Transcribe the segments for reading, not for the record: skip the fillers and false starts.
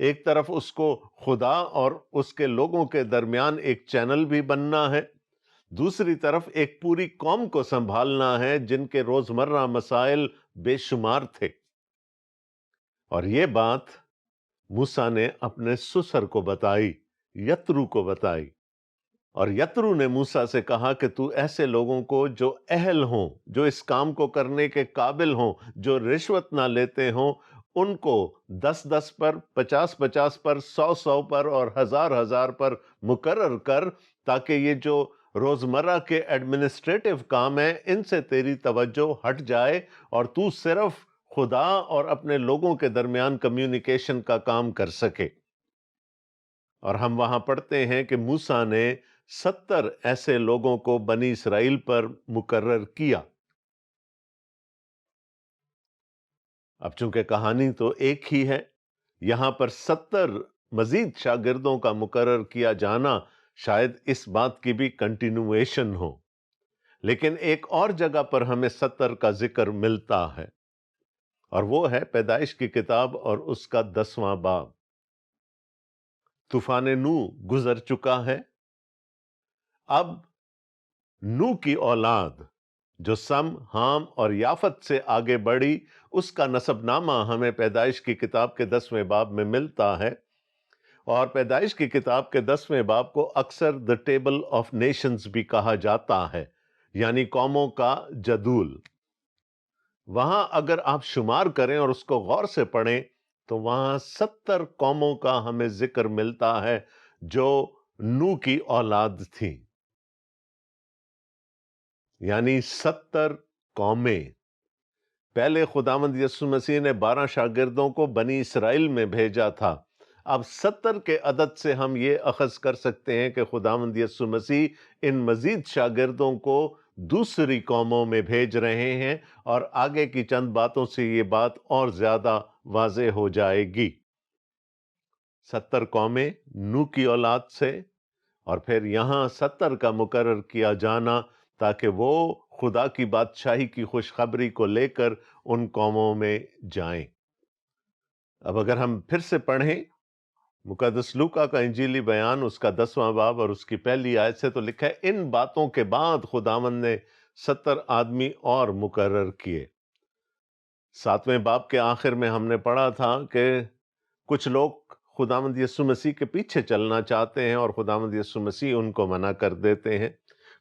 ایک طرف اس کو خدا اور اس کے لوگوں کے درمیان ایک چینل بھی بننا ہے، دوسری طرف ایک پوری قوم کو سنبھالنا ہے جن کے روزمرہ مسائل بے شمار تھے۔ اور یہ بات موسیٰ نے اپنے سسر کو بتائی، یترو کو بتائی، اور یترو نے موسیٰ سے کہا کہ تو ایسے لوگوں کو جو اہل ہوں، جو اس کام کو کرنے کے قابل ہوں، جو رشوت نہ لیتے ہوں، ان کو 10 پر، 50 پر، 100 پر اور 1000 پر مقرر کر، تاکہ یہ جو روزمرہ کے ایڈمنسٹریٹو کام ہیں ان سے تیری توجہ ہٹ جائے اور تو صرف خدا اور اپنے لوگوں کے درمیان کمیونیکیشن کا کام کر سکے۔ اور ہم وہاں پڑھتے ہیں کہ موسیٰ نے 70 ایسے لوگوں کو بنی اسرائیل پر مقرر کیا۔ اب چونکہ کہانی تو ایک ہی ہے، یہاں پر 70 مزید شاگردوں کا مقرر کیا جانا شاید اس بات کی بھی کنٹینویشن ہو، لیکن ایک اور جگہ پر ہمیں 70 کا ذکر ملتا ہے، اور وہ ہے پیدائش کی کتاب اور اس کا 10واں باب۔ طوفان نوح گزر چکا ہے، اب نوح کی اولاد جو سم، حام اور یافت سے آگے بڑھی، اس کا نسب نامہ ہمیں پیدائش کی کتاب کے 10ویں باب میں ملتا ہے، اور پیدائش کی کتاب کے 10ویں باب کو اکثر The Table of Nations بھی کہا جاتا ہے، یعنی قوموں کا جدول۔ وہاں اگر آپ شمار کریں اور اس کو غور سے پڑھیں تو وہاں 70 قوموں کا ہمیں ذکر ملتا ہے جو نوح کی اولاد تھیں، یعنی 70 قومیں۔ پہلے خداوند یسوع مسیح نے 12 شاگردوں کو بنی اسرائیل میں بھیجا تھا، اب 70 کے عدد سے ہم یہ اخذ کر سکتے ہیں کہ خداوند یسوع مسیح ان مزید شاگردوں کو دوسری قوموں میں بھیج رہے ہیں، اور آگے کی چند باتوں سے یہ بات اور زیادہ واضح ہو جائے گی۔ 70 قومیں نوح کی اولاد سے، اور پھر یہاں 70 کا مقرر کیا جانا تاکہ وہ خدا کی بادشاہی کی خوشخبری کو لے کر ان قوموں میں جائیں۔ اب اگر ہم پھر سے پڑھیں مقدس لوکا کا انجیلی بیان، اس کا 10واں باب اور اس کی پہلی آیت سے، تو لکھا ہے ان باتوں کے بعد خداوند نے 70 آدمی اور مقرر کیے۔ 7ویں باب کے آخر میں ہم نے پڑھا تھا کہ کچھ لوگ خداوند یسوع مسیح کے پیچھے چلنا چاہتے ہیں اور خداوند یسوع مسیح ان کو منع کر دیتے ہیں،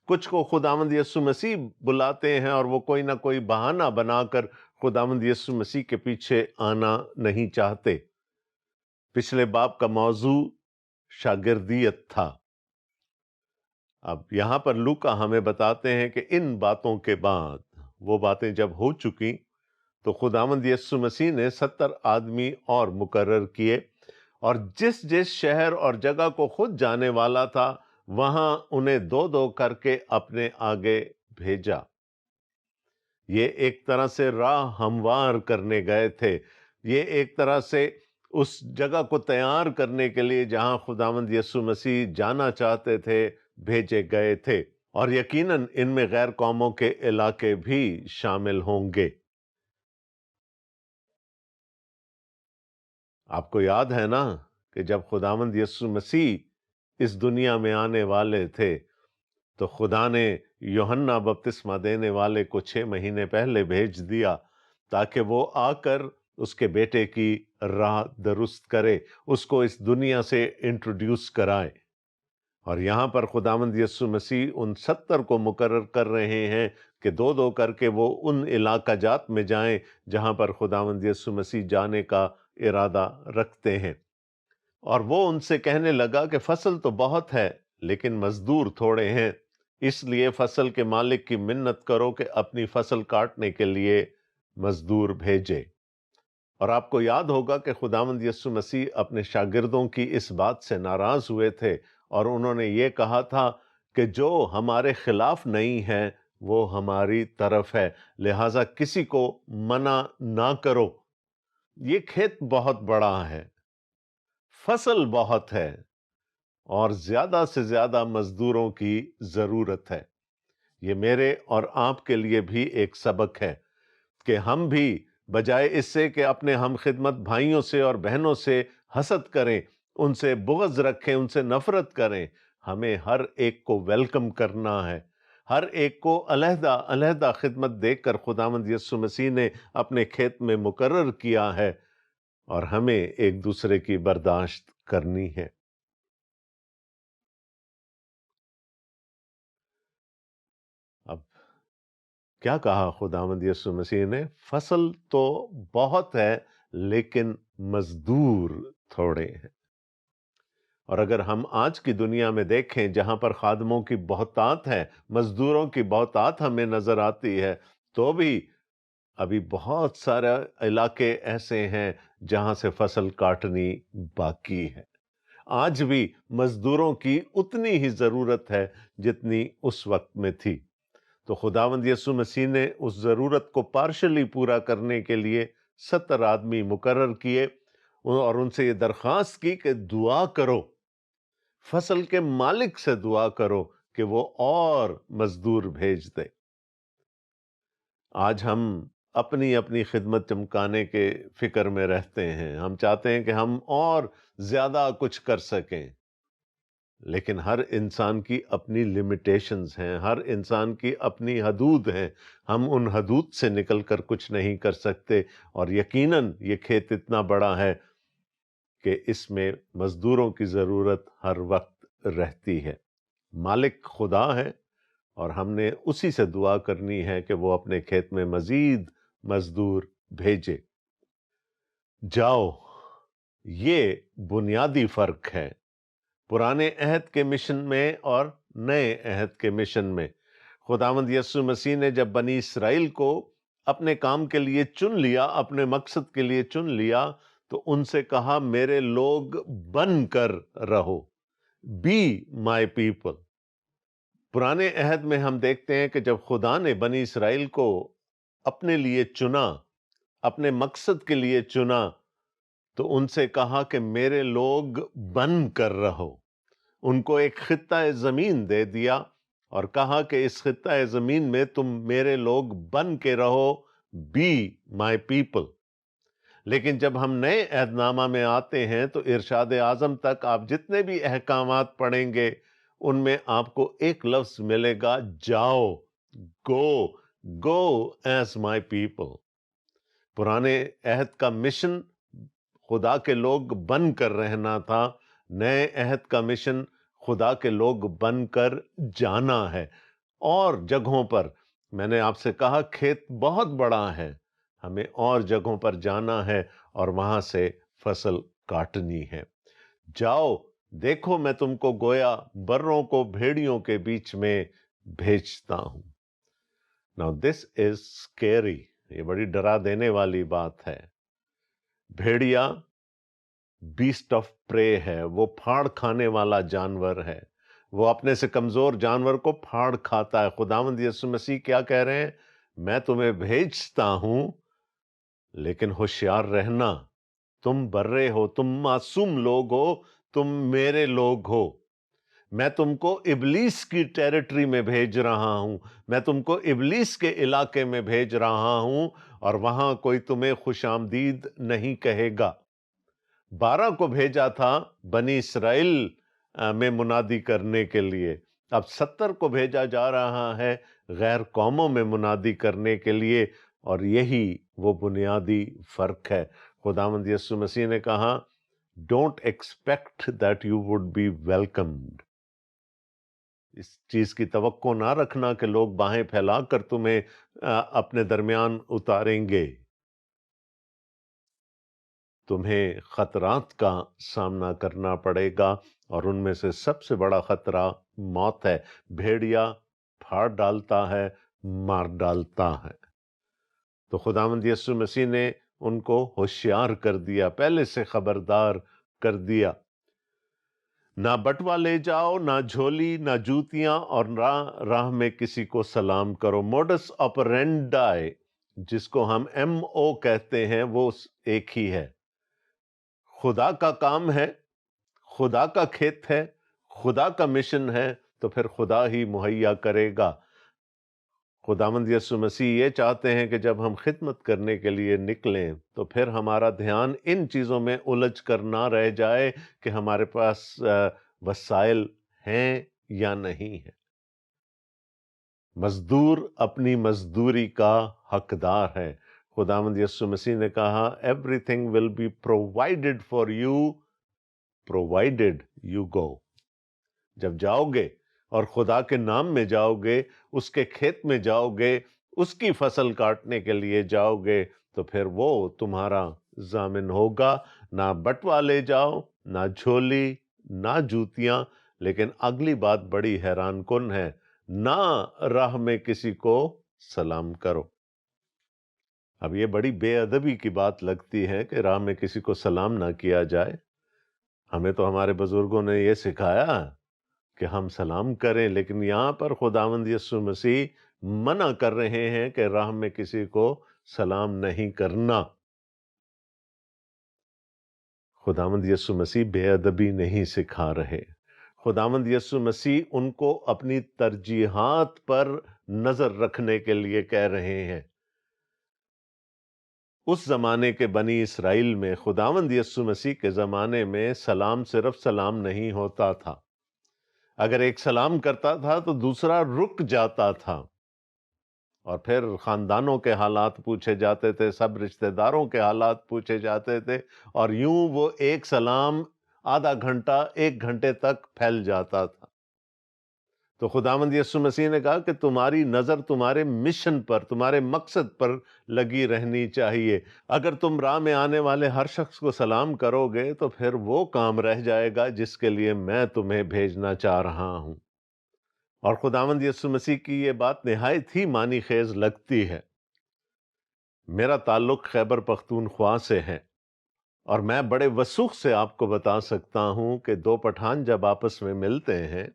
کچھ کو خداوند یسوع مسیح بلاتے ہیں اور وہ کوئی نہ کوئی بہانہ بنا کر خداوند یسوع مسیح کے پیچھے آنا نہیں چاہتے۔ پچھلے باب کا موضوع شاگردیت تھا۔ اب یہاں پر لوکا ہمیں بتاتے ہیں کہ ان باتوں کے بعد، وہ باتیں جب ہو چکی تو خداوند یسوع مسیح نے 70 آدمی اور مقرر کیے، اور جس جس شہر اور جگہ کو خود جانے والا تھا وہاں انہیں 2 کر کے اپنے آگے بھیجا۔ یہ ایک طرح سے راہ ہموار کرنے گئے تھے، یہ ایک طرح سے اس جگہ کو تیار کرنے کے لیے جہاں خداوند یسوع مسیح جانا چاہتے تھے بھیجے گئے تھے، اور یقیناً ان میں غیر قوموں کے علاقے بھی شامل ہوں گے۔ آپ کو یاد ہے نا کہ جب خداوند یسوع مسیح اس دنیا میں آنے والے تھے تو خدا نے یوحنا بپتسمہ دینے والے کو 6 مہینے پہلے بھیج دیا تاکہ وہ آ کر اس کے بیٹے کی راہ درست کرے، اس کو اس دنیا سے انٹروڈیوس کرائے۔ اور یہاں پر خداوند یسوع مسیح ان 70 کو مقرر کر رہے ہیں کہ 2 کر کے وہ ان علاقہ جات میں جائیں جہاں پر خداوند یسوع مسیح جانے کا ارادہ رکھتے ہیں۔ اور وہ ان سے کہنے لگا کہ فصل تو بہت ہے لیکن مزدور تھوڑے ہیں، اس لیے فصل کے مالک کی منت کرو کہ اپنی فصل کاٹنے کے لیے مزدور بھیجے۔ اور آپ کو یاد ہوگا کہ خداوند یسوع مسیح اپنے شاگردوں کی اس بات سے ناراض ہوئے تھے، اور انہوں نے یہ کہا تھا کہ جو ہمارے خلاف نہیں ہے وہ ہماری طرف ہے، لہٰذا کسی کو منع نہ کرو۔ یہ کھیت بہت بڑا ہے، فصل بہت ہے، اور زیادہ سے زیادہ مزدوروں کی ضرورت ہے۔ یہ میرے اور آپ کے لیے بھی ایک سبق ہے کہ ہم بھی بجائے اس سے کہ اپنے ہم خدمت بھائیوں سے اور بہنوں سے حسد کریں، ان سے بغض رکھیں، ان سے نفرت کریں، ہمیں ہر ایک کو ویلکم کرنا ہے، ہر ایک کو علیحدہ علیحدہ خدمت دے کر خداوند یسوع مسیح نے اپنے کھیت میں مقرر کیا ہے، اور ہمیں ایک دوسرے کی برداشت کرنی ہے۔ اب کیا کہا خداوند یسوع مسیح نے؟ فصل تو بہت ہے لیکن مزدور تھوڑے ہیں۔ اور اگر ہم آج کی دنیا میں دیکھیں جہاں پر خادموں کی بہتات ہے، مزدوروں کی بہتات ہمیں نظر آتی ہے، تو بھی ابھی بہت سارے علاقے ایسے ہیں جہاں سے فصل کاٹنی باقی ہے۔ آج بھی مزدوروں کی اتنی ہی ضرورت ہے جتنی اس وقت میں تھی۔ تو خداوند یسوع مسیح نے اس ضرورت کو پارشلی پورا کرنے کے لیے 70 آدمی مقرر کیے اور ان سے یہ درخواست کی کہ دعا کرو، فصل کے مالک سے دعا کرو کہ وہ اور مزدور بھیج دے۔ آج ہم اپنی اپنی خدمت چمکانے کے فکر میں رہتے ہیں، ہم چاہتے ہیں کہ ہم اور زیادہ کچھ کر سکیں، لیکن ہر انسان کی اپنی لیمیٹیشنز ہیں، ہر انسان کی اپنی حدود ہیں، ہم ان حدود سے نکل کر کچھ نہیں کر سکتے، اور یقیناً یہ کھیت اتنا بڑا ہے کہ اس میں مزدوروں کی ضرورت ہر وقت رہتی ہے۔ مالک خدا ہے اور ہم نے اسی سے دعا کرنی ہے کہ وہ اپنے کھیت میں مزید مزدور بھیجے۔ جاؤ، یہ بنیادی فرق ہے پرانے عہد کے مشن میں اور نئے عہد کے مشن میں۔ خداوند یسوع مسیح نے جب بنی اسرائیل کو اپنے کام کے لیے چن لیا، اپنے مقصد کے لیے چن لیا، تو ان سے کہا میرے لوگ بن کر رہو، بی مائی پیپل۔ پرانے عہد میں ہم دیکھتے ہیں کہ جب خدا نے بنی اسرائیل کو اپنے لیے چنا، اپنے مقصد کے لیے چنا، تو ان سے کہا کہ میرے لوگ بن کر رہو۔ ان کو ایک خطہ زمین دے دیا اور کہا کہ اس خطہ زمین میں تم میرے لوگ بن کے رہو، بی مائی پیپل۔ لیکن جب ہم نئے عہد نامہ میں آتے ہیں تو ارشاد اعظم تک آپ جتنے بھی احکامات پڑھیں گے ان میں آپ کو ایک لفظ ملے گا، جاؤ، گو، گو ایز مائی پیپل۔ پرانے عہد کا مشن خدا کے لوگ بن کر رہنا تھا، نئے عہد کا مشن خدا کے لوگ بن کر جانا ہے۔ اور جگہوں پر میں نے آپ سے کہا کھیت بہت بڑا ہے، ہمیں اور جگہوں پر جانا ہے اور وہاں سے فصل کاٹنی ہے۔ جاؤ، دیکھو میں تم کو گویا بروں کو بھیڑیوں کے بیچ میں بھیجتا ہوں۔ Now this is scary، یہ بڑی ڈرا دینے والی بات ہے۔ بھیڑیا بیسٹ آف پرے ہے، وہ پھاڑ کھانے والا جانور ہے، وہ اپنے سے کمزور جانور کو پھاڑ کھاتا ہے۔ خداوند یسوع مسیح کیا کہہ رہے ہیں؟ میں تمہیں بھیجتا ہوں لیکن ہوشیار رہنا، تم برے ہو، تم معصوم لوگ ہو، تم میرے لوگ ہو۔ میں تم کو ابلیس کی ٹیریٹری میں بھیج رہا ہوں، میں تم کو ابلیس کے علاقے میں بھیج رہا ہوں، اور وہاں کوئی تمہیں خوش آمدید نہیں کہے گا۔ 12 کو بھیجا تھا بنی اسرائیل میں منادی کرنے کے لیے، اب 70 کو بھیجا جا رہا ہے غیر قوموں میں منادی کرنے کے لیے، اور یہی وہ بنیادی فرق ہے۔ خداوند یسوع مسیح نے کہا don't expect that you would be welcomed. اس چیز کی توقع نہ رکھنا کہ لوگ باہیں پھیلا کر تمہیں اپنے درمیان اتاریں گے۔ تمہیں خطرات کا سامنا کرنا پڑے گا، اور ان میں سے سب سے بڑا خطرہ موت ہے۔ بھیڑیا پھاڑ ڈالتا ہے، مار ڈالتا ہے۔ تو خداوند یسوع مسیح نے ان کو ہوشیار کر دیا، پہلے سے خبردار کر دیا۔ نہ بٹوا لے جاؤ، نہ جھولی، نہ جوتیاں، اور نہ راہ میں کسی کو سلام کرو۔ موڈس آپرینڈائی جس کو ہم MO کہتے ہیں وہ ایک ہی ہے۔ خدا کا کام ہے، خدا کا کھیت ہے، خدا کا مشن ہے، تو پھر خدا ہی مہیا کرے گا۔ خداوند یسوع مسیح یہ چاہتے ہیں کہ جب ہم خدمت کرنے کے لیے نکلیں تو پھر ہمارا دھیان ان چیزوں میں الجھ کر نہ رہ جائے کہ ہمارے پاس وسائل ہیں یا نہیں ہیں۔ مزدور اپنی مزدوری کا حقدار ہے۔ خداوند یسوع مسیح نے کہا everything will be provided for you provided you go۔ جب جاؤ گے اور خدا کے نام میں جاؤ گے، اس کے کھیت میں جاؤ گے، اس کی فصل کاٹنے کے لیے جاؤ گے، تو پھر وہ تمہارا ضامن ہوگا۔ نہ بٹوا لے جاؤ، نہ جھولی، نہ جوتیاں، لیکن اگلی بات بڑی حیران کن ہے، نہ راہ میں کسی کو سلام کرو۔ اب یہ بڑی بے ادبی کی بات لگتی ہے کہ راہ میں کسی کو سلام نہ کیا جائے۔ ہمیں تو ہمارے بزرگوں نے یہ سکھایا کہ ہم سلام کریں، لیکن یہاں پر خداوند یسوع مسیح منع کر رہے ہیں کہ راہ میں کسی کو سلام نہیں کرنا۔ خداوند یسوع مسیح بے ادبی نہیں سکھا رہے۔ خداوند یسوع مسیح ان کو اپنی ترجیحات پر نظر رکھنے کے لیے کہہ رہے ہیں۔ اس زمانے کے بنی اسرائیل میں، خداوند یسوع مسیح کے زمانے میں سلام صرف سلام نہیں ہوتا تھا۔ اگر ایک سلام کرتا تھا تو دوسرا رک جاتا تھا، اور پھر خاندانوں کے حالات پوچھے جاتے تھے، سب رشتہ داروں کے حالات پوچھے جاتے تھے، اور یوں وہ ایک سلام آدھا گھنٹہ، ایک گھنٹے تک پھیل جاتا تھا۔ تو خداوند یسوع مسیح نے کہا کہ تمہاری نظر تمہارے مشن پر، تمہارے مقصد پر لگی رہنی چاہیے۔ اگر تم راہ میں آنے والے ہر شخص کو سلام کرو گے تو پھر وہ کام رہ جائے گا جس کے لیے میں تمہیں بھیجنا چاہ رہا ہوں۔ اور خداوند یسوع مسیح کی یہ بات نہایت ہی معنی خیز لگتی ہے۔ میرا تعلق خیبر پختونخوا سے ہے، اور میں بڑے وثوق سے آپ کو بتا سکتا ہوں کہ دو پٹھان جب آپس میں ملتے ہیں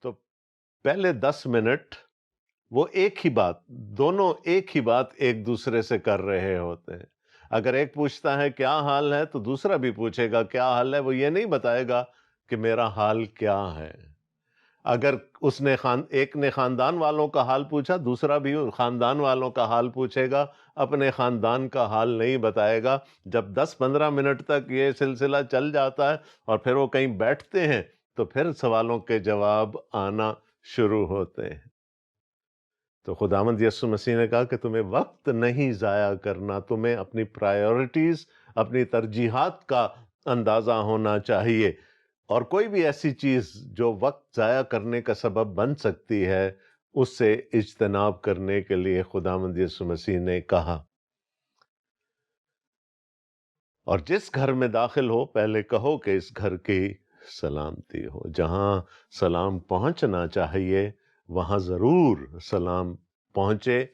تو پہلے 10 منٹ وہ ایک ہی بات، دونوں ایک ہی بات ایک دوسرے سے کر رہے ہوتے ہیں۔ اگر ایک پوچھتا ہے کیا حال ہے تو دوسرا بھی پوچھے گا کیا حال ہے، وہ یہ نہیں بتائے گا کہ میرا حال کیا ہے۔ اگر ایک نے خاندان والوں کا حال پوچھا، دوسرا بھی خاندان والوں کا حال پوچھے گا، اپنے خاندان کا حال نہیں بتائے گا۔ جب 10-15 منٹ تک یہ سلسلہ چل جاتا ہے اور پھر وہ کہیں بیٹھتے ہیں تو پھر سوالوں کے جواب آنا شروع ہوتے ہیں۔ تو خداوند یسوع مسیح نے کہا کہ تمہیں وقت نہیں ضائع کرنا، تمہیں اپنی پرائیورٹیز، اپنی ترجیحات کا اندازہ ہونا چاہیے، اور کوئی بھی ایسی چیز جو وقت ضائع کرنے کا سبب بن سکتی ہے اس سے اجتناب کرنے کے لیے خداوند یسوع مسیح نے کہا۔ اور جس گھر میں داخل ہو پہلے کہو کہ اس گھر کی سلامتی ہو۔ جہاں سلام پہنچنا چاہیے وہاں ضرور سلام پہنچے۔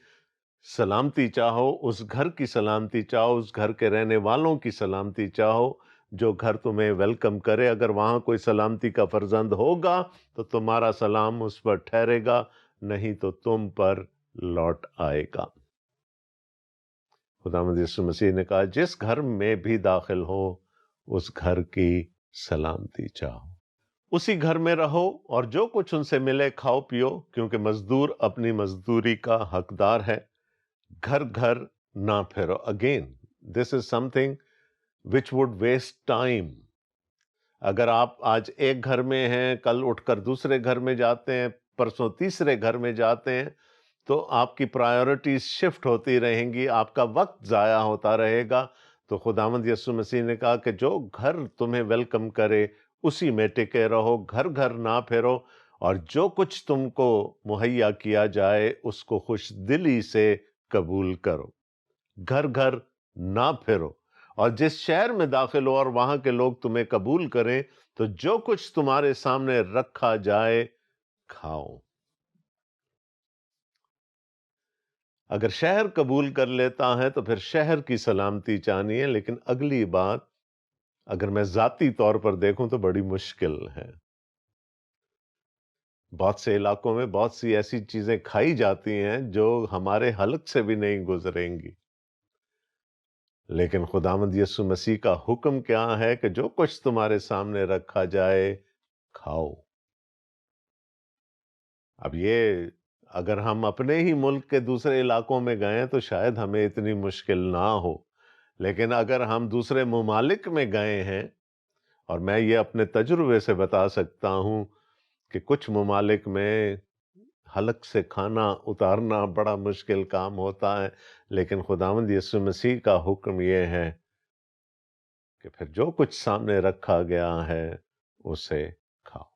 سلامتی چاہو، اس گھر کی سلامتی چاہو، اس گھر کے رہنے والوں کی سلامتی چاہو، جو گھر تمہیں ویلکم کرے۔ اگر وہاں کوئی سلامتی کا فرزند ہوگا تو تمہارا سلام اس پر ٹھہرے گا، نہیں تو تم پر لوٹ آئے گا۔ خداوند یسوع مسیح نے کہا جس گھر میں بھی داخل ہو اس گھر کی سلامتی چاہو، اسی گھر میں رہو، اور جو کچھ ان سے ملے کھاؤ پیو، کیونکہ مزدور اپنی مزدوری کا حقدار ہے۔ گھر گھر نہ پھرو۔ Again this is something which would waste time۔ اگر آپ آج ایک گھر میں ہیں، کل اٹھ کر دوسرے گھر میں جاتے ہیں، پرسوں تیسرے گھر میں جاتے ہیں، تو آپ کی پرائیورٹیز شفٹ ہوتی رہیں گی، آپ کا وقت ضائع ہوتا رہے گا۔ تو خداوند یسوع مسیح نے کہا کہ جو گھر تمہیں ویلکم کرے اسی میں ٹکے رہو، گھر گھر نہ پھرو، اور جو کچھ تم کو مہیا کیا جائے اس کو خوش دلی سے قبول کرو۔ گھر گھر نہ پھرو، اور جس شہر میں داخل ہو اور وہاں کے لوگ تمہیں قبول کریں تو جو کچھ تمہارے سامنے رکھا جائے کھاؤ۔ اگر شہر قبول کر لیتا ہے تو پھر شہر کی سلامتی چاہنی ہے، لیکن اگلی بات اگر میں ذاتی طور پر دیکھوں تو بڑی مشکل ہے۔ بہت سے علاقوں میں بہت سی ایسی چیزیں کھائی جاتی ہیں جو ہمارے حلق سے بھی نہیں گزریں گی، لیکن خداوند یسوع مسیح کا حکم کیا ہے کہ جو کچھ تمہارے سامنے رکھا جائے کھاؤ۔ اب یہ اگر ہم اپنے ہی ملک کے دوسرے علاقوں میں گئے تو شاید ہمیں اتنی مشکل نہ ہو، لیکن اگر ہم دوسرے ممالک میں گئے ہیں، اور میں یہ اپنے تجربے سے بتا سکتا ہوں کہ کچھ ممالک میں حلق سے کھانا اتارنا بڑا مشکل کام ہوتا ہے، لیکن خداوند یسوع مسیح کا حکم یہ ہے کہ پھر جو کچھ سامنے رکھا گیا ہے اسے کھاؤ،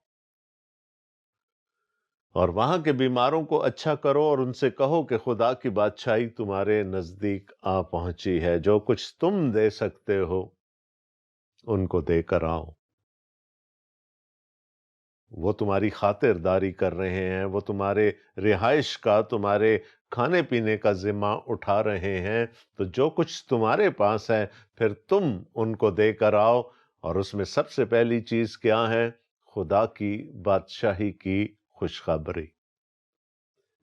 اور وہاں کے بیماروں کو اچھا کرو اور ان سے کہو کہ خدا کی بادشاہی تمہارے نزدیک آ پہنچی ہے، جو کچھ تم دے سکتے ہو ان کو دے کر آؤ۔ وہ تمہاری خاطرداری کر رہے ہیں، وہ تمہارے رہائش کا، تمہارے کھانے پینے کا ذمہ اٹھا رہے ہیں، تو جو کچھ تمہارے پاس ہے پھر تم ان کو دے کر آؤ، اور اس میں سب سے پہلی چیز کیا ہے؟ خدا کی بادشاہی کی خوشخبری۔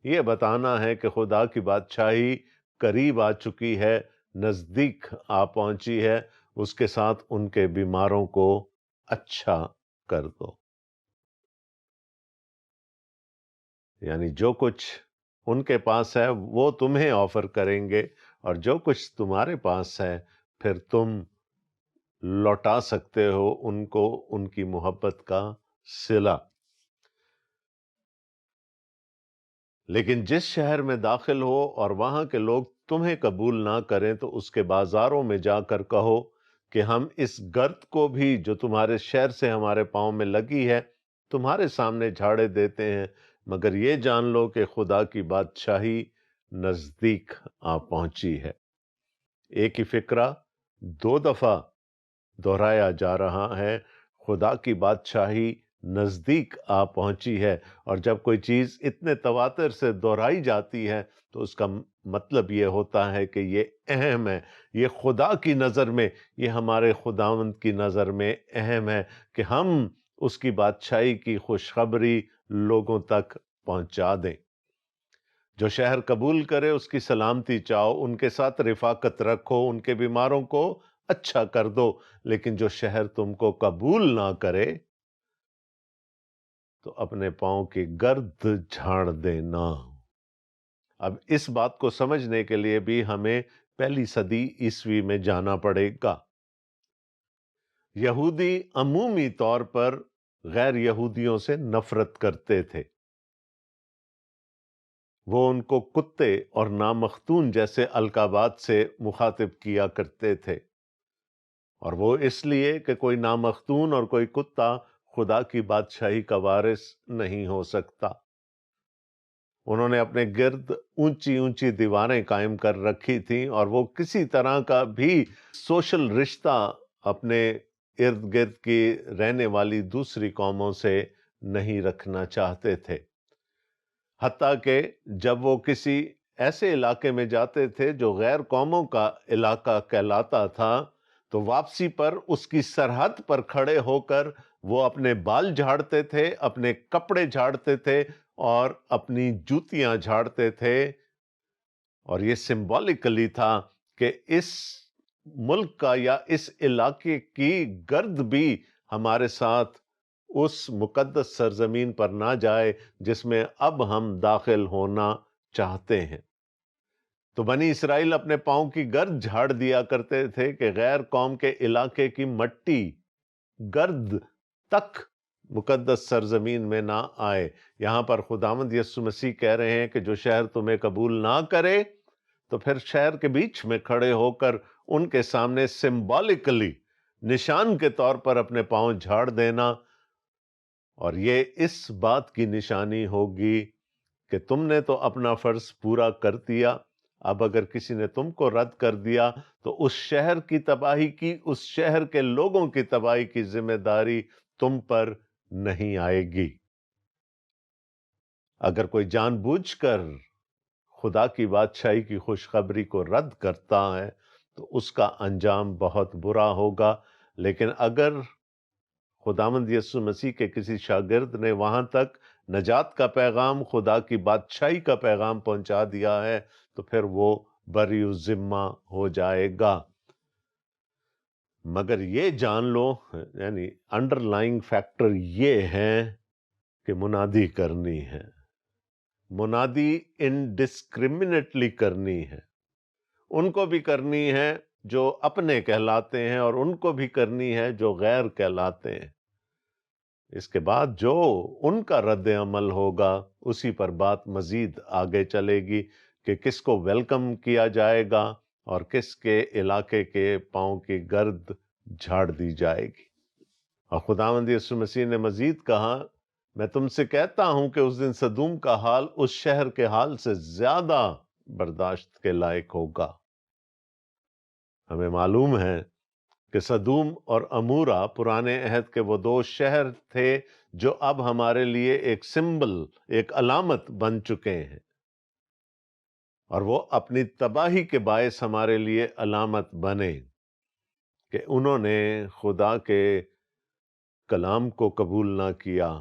یہ بتانا ہے کہ خدا کی بادشاہی قریب آ چکی ہے، نزدیک آ پہنچی ہے، اس کے ساتھ ان کے بیماروں کو اچھا کر دو۔ یعنی جو کچھ ان کے پاس ہے وہ تمہیں آفر کریں گے، اور جو کچھ تمہارے پاس ہے پھر تم لوٹا سکتے ہو ان کو ان کی محبت کا صلہ۔ لیکن جس شہر میں داخل ہو اور وہاں کے لوگ تمہیں قبول نہ کریں تو اس کے بازاروں میں جا کر کہو کہ ہم اس گرد کو بھی جو تمہارے شہر سے ہمارے پاؤں میں لگی ہے تمہارے سامنے جھاڑے دیتے ہیں، مگر یہ جان لو کہ خدا کی بادشاہی نزدیک آ پہنچی ہے۔ ایک ہی فقرہ دو دفعہ دہرایا جا رہا ہے، خدا کی بادشاہی نزدیک آ پہنچی ہے، اور جب کوئی چیز اتنے تواتر سے دہرائی جاتی ہے تو اس کا مطلب یہ ہوتا ہے کہ یہ اہم ہے، یہ خدا کی نظر میں، یہ ہمارے خداوند کی نظر میں اہم ہے کہ ہم اس کی بادشاہی کی خوشخبری لوگوں تک پہنچا دیں۔ جو شہر قبول کرے اس کی سلامتی چاہو، ان کے ساتھ رفاقت رکھو، ان کے بیماروں کو اچھا کر دو، لیکن جو شہر تم کو قبول نہ کرے تو اپنے پاؤں کی گرد جھاڑ دینا۔ اب اس بات کو سمجھنے کے لیے بھی ہمیں پہلی صدی عیسوی میں جانا پڑے گا۔ یہودی عمومی طور پر غیر یہودیوں سے نفرت کرتے تھے، وہ ان کو کتے اور نامختون جیسے القابات سے مخاطب کیا کرتے تھے، اور وہ اس لیے کہ کوئی نامختون اور کوئی کتا خدا کی بادشاہی کا وارث نہیں ہو سکتا۔ انہوں نے اپنے گرد اونچی اونچی دیواریں قائم کر رکھی تھیں، اور وہ کسی طرح کا بھی سوشل رشتہ اپنے ارد گرد کی رہنے والی دوسری قوموں سے نہیں رکھنا چاہتے تھے۔ حتیٰ کہ جب وہ کسی ایسے علاقے میں جاتے تھے جو غیر قوموں کا علاقہ کہلاتا تھا تو واپسی پر اس کی سرحد پر کھڑے ہو کر وہ اپنے بال جھاڑتے تھے، اپنے کپڑے جھاڑتے تھے اور اپنی جوتیاں جھاڑتے تھے، اور یہ سمبولکلی تھا کہ اس ملک کا یا اس علاقے کی گرد بھی ہمارے ساتھ اس مقدس سرزمین پر نہ جائے جس میں اب ہم داخل ہونا چاہتے ہیں۔ تو بنی اسرائیل اپنے پاؤں کی گرد جھاڑ دیا کرتے تھے کہ غیر قوم کے علاقے کی مٹی گرد تک مقدس سرزمین میں نہ آئے۔ یہاں پر خداوند یسوع مسیح کہہ رہے ہیں کہ جو شہر تمہیں قبول نہ کرے تو پھر شہر کے بیچ میں کھڑے ہو کر ان کے سامنے سمبولکلی نشان کے طور پر اپنے پاؤں جھاڑ دینا، اور یہ اس بات کی نشانی ہوگی کہ تم نے تو اپنا فرض پورا کر دیا، اب اگر کسی نے تم کو رد کر دیا تو اس شہر کی تباہی کی، اس شہر کے لوگوں کی تباہی کی ذمہ داری تم پر نہیں آئے گی۔ اگر کوئی جان بوجھ کر خدا کی بادشاہی کی خوشخبری کو رد کرتا ہے تو اس کا انجام بہت برا ہوگا، لیکن اگر خداوند یسوع مسیح کے کسی شاگرد نے وہاں تک نجات کا پیغام، خدا کی بادشاہی کا پیغام پہنچا دیا ہے تو پھر وہ بری ذمہ ہو جائے گا۔ مگر یہ جان لو، یعنی انڈر لائنگ فیکٹر یہ ہے کہ منادی کرنی ہے، منادی انڈسکریمنیٹلی کرنی ہے، ان کو بھی کرنی ہے جو اپنے کہلاتے ہیں اور ان کو بھی کرنی ہے جو غیر کہلاتے ہیں۔ اس کے بعد جو ان کا رد عمل ہوگا اسی پر بات مزید آگے چلے گی کہ کس کو ویلکم کیا جائے گا اور کس کے علاقے کے پاؤں کی گرد جھاڑ دی جائے گی۔ اور خداوند یسوع مسیح نے مزید کہا، میں تم سے کہتا ہوں کہ اس دن سدوم کا حال اس شہر کے حال سے زیادہ برداشت کے لائق ہوگا۔ ہمیں معلوم ہے کہ سدوم اور امورا پرانے عہد کے وہ دو شہر تھے جو اب ہمارے لیے ایک سمبل، ایک علامت بن چکے ہیں، اور وہ اپنی تباہی کے باعث ہمارے لیے علامت بنے کہ انہوں نے خدا کے کلام کو قبول نہ کیا،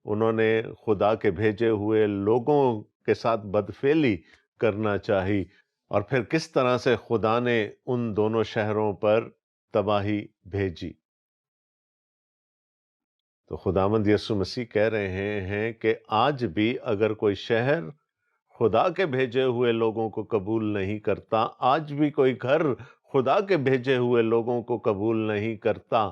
انہوں نے خدا کے بھیجے ہوئے لوگوں کے ساتھ بدفعلی کرنا چاہی، اور پھر کس طرح سے خدا نے ان دونوں شہروں پر تباہی بھیجی۔ تو خداوند یسوع مسیح کہہ رہے ہیں کہ آج بھی اگر کوئی شہر خدا کے بھیجے ہوئے لوگوں کو قبول نہیں کرتا، آج بھی کوئی گھر خدا کے بھیجے ہوئے لوگوں کو قبول نہیں کرتا،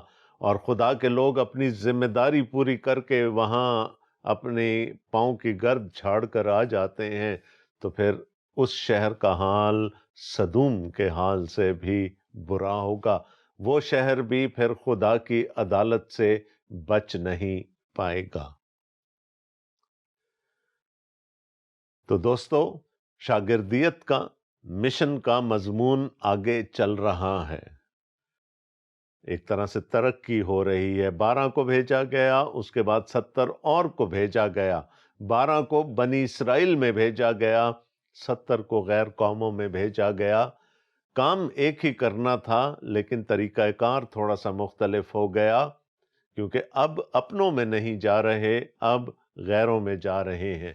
اور خدا کے لوگ اپنی ذمہ داری پوری کر کے وہاں اپنی پاؤں کی گرد جھاڑ کر آ جاتے ہیں، تو پھر اس شہر کا حال سدوم کے حال سے بھی برا ہوگا۔ وہ شہر بھی پھر خدا کی عدالت سے بچ نہیں پائے گا۔ تو دوستو، شاگردیت کا مشن کا مضمون آگے چل رہا ہے، ایک طرح سے ترقی ہو رہی ہے۔ 12 کو بھیجا گیا، اس کے بعد 70 اور کو بھیجا گیا۔ 12 کو بنی اسرائیل میں بھیجا گیا، 70 کو غیر قوموں میں بھیجا گیا۔ کام ایک ہی کرنا تھا، لیکن طریقہ کار تھوڑا سا مختلف ہو گیا، کیونکہ اب اپنوں میں نہیں جا رہے، اب غیروں میں جا رہے ہیں۔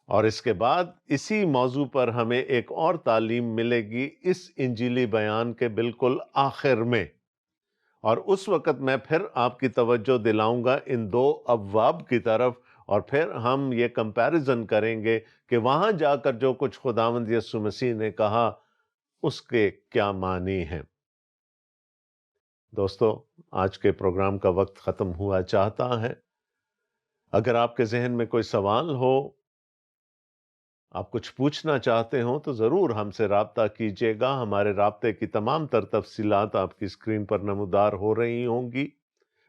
اور اس کے بعد اسی موضوع پر ہمیں ایک اور تعلیم ملے گی اس انجیلی بیان کے بالکل آخر میں، اور اس وقت میں پھر آپ کی توجہ دلاؤں گا ان دو ابواب کی طرف، اور پھر ہم یہ کمپیریزن کریں گے کہ وہاں جا کر جو کچھ خداوند یسوع مسیح نے کہا اس کے کیا معنی ہیں۔ دوستو، آج کے پروگرام کا وقت ختم ہوا چاہتا ہے۔ اگر آپ کے ذہن میں کوئی سوال ہو، آپ کچھ پوچھنا چاہتے ہوں، تو ضرور ہم سے رابطہ کیجیے گا۔ ہمارے رابطے کی تمام تر تفصیلات آپ کی اسکرین پر نمودار ہو رہی ہوں گی۔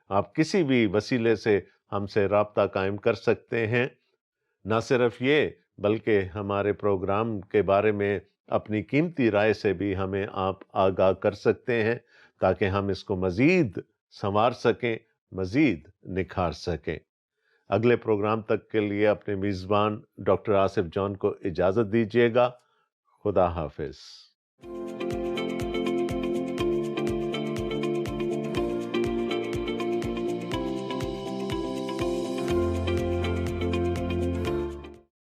آپ کسی بھی وسیلے سے ہم سے رابطہ قائم کر سکتے ہیں۔ نہ صرف یہ، بلکہ ہمارے پروگرام کے بارے میں اپنی قیمتی رائے سے بھی ہمیں آپ آگاہ کر سکتے ہیں، تاکہ ہم اس کو مزید سنوار سکیں، مزید نکھار سکیں۔ اگلے پروگرام تک کے لیے اپنے میزبان ڈاکٹر آصف جان کو اجازت دیجیے گا۔ خدا حافظ۔